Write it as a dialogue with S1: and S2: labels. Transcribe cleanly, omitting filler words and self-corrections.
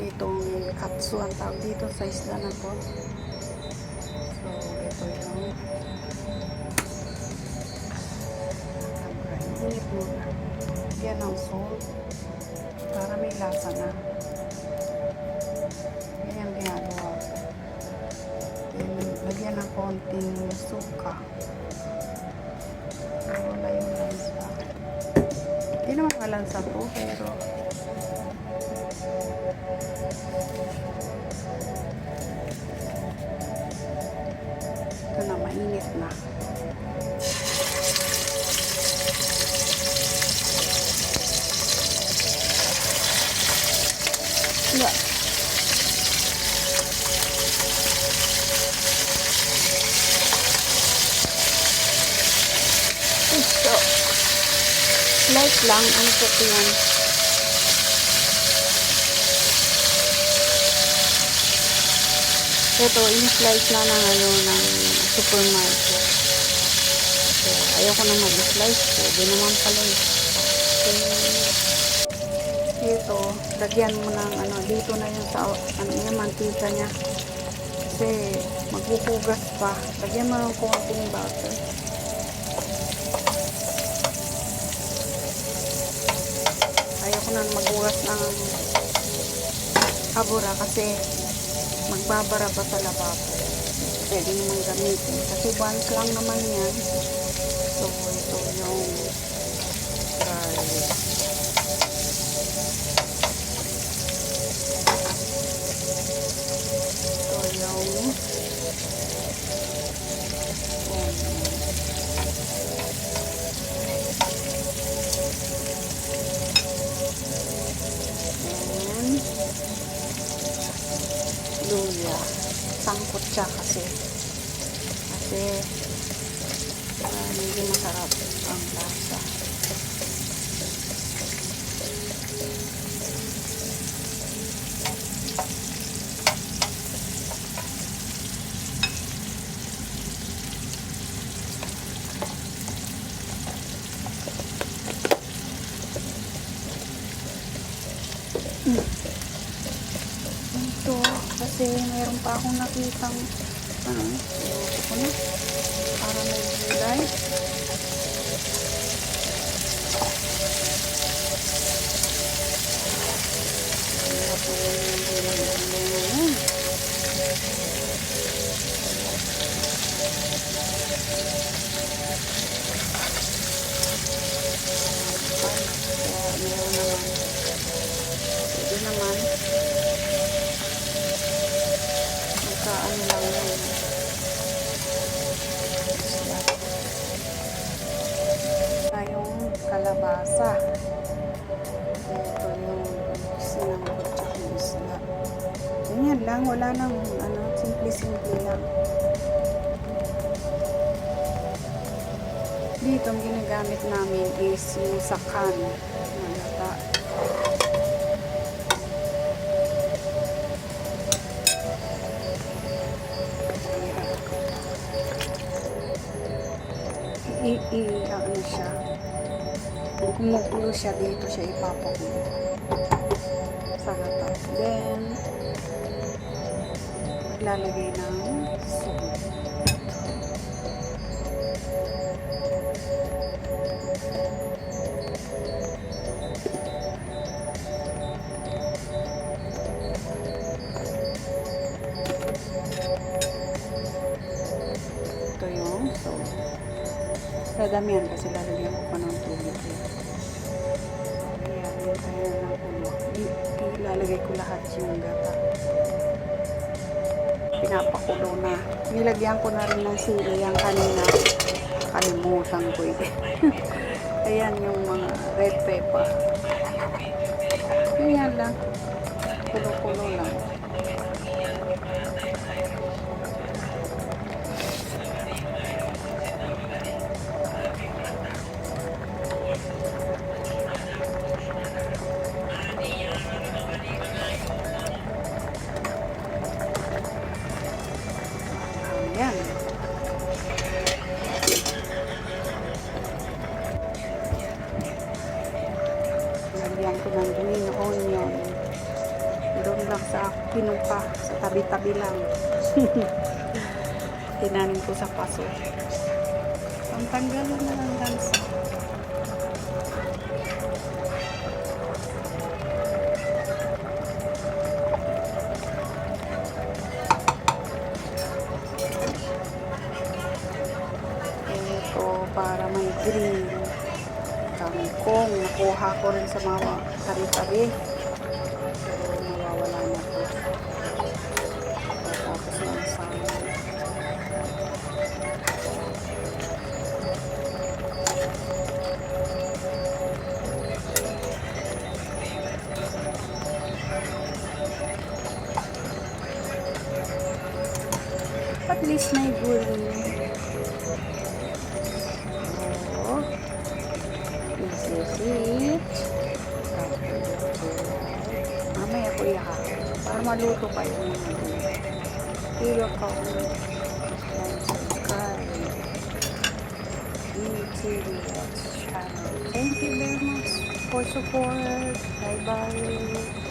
S1: itong katsu ang tawag dito sa isla na to. So, ito yung init muna. Yan ang salt para may lasa na. Yan ang ginagawa ko. Then, lagyan ng konting suka. Wala yung lansa. Hindi naman malansa po, pero ito na, mainit na. Yeah. Ito. Light lang ang kutingan. Ito, in-slice na ng ng supermarket. So, ayoko na mag-slice ko. Di naman pala eh. Ito, lagyan mo ng dito na yung sa mantika niya. Kasi maghuhugas pa. Lagyan mo ng konting butter. Ayoko na maghugas ng habura kasi magbabara pa sa lababo. Pwede naman gamitin. Kasi once lang naman yan. So, ito yung garlic. Ito yung luya. Sangkot siya kasi hindi masarap ang lasa. Ito, kasi mayroon pa akong nakitang ito na, para may gulay. Pwede naman magkaan lang yun. Tayong kalabasa. Ito yung sinangkot at isla. Ganyan lang, wala nang simple-simple lang. Dito ang ginagamit namin is yung sakan na lata. Siya. Kung kumukulo siya dito, siya ipapakulo sa gata. Then, maglalagay ng salt. Ito yung salt. Dadamihan kasi lalagyan ko pa ng tubig. Ayan, hintayin lang kulo. Ilalagay ko lahat yung gata. Pinapakulo na. Nilagyan ko na rin ng sili yung kanina. Kalimutan ko eh. Ayan yung mga red pepper. Ayan lang. Kulo-kulo lang. Ayan. Lagyan ko ng green onion. Meron lang nasa pinuka, sa tabi-tabi lang. Tinanim ko sa paso. Ang tanggalan na ng lansa. Ito, para may green. Kangkong, nakuha ko rin sa mga tabi-tabi. Pero mawawala na to. Tapos na ang sama. At least may gulay. Oh, this is it. Mamaya ko ihahalo para maluto pa yung mga gulay. Ilo ka ko ng subscribe. YouTube channel. Thank you very much for support. Bye bye.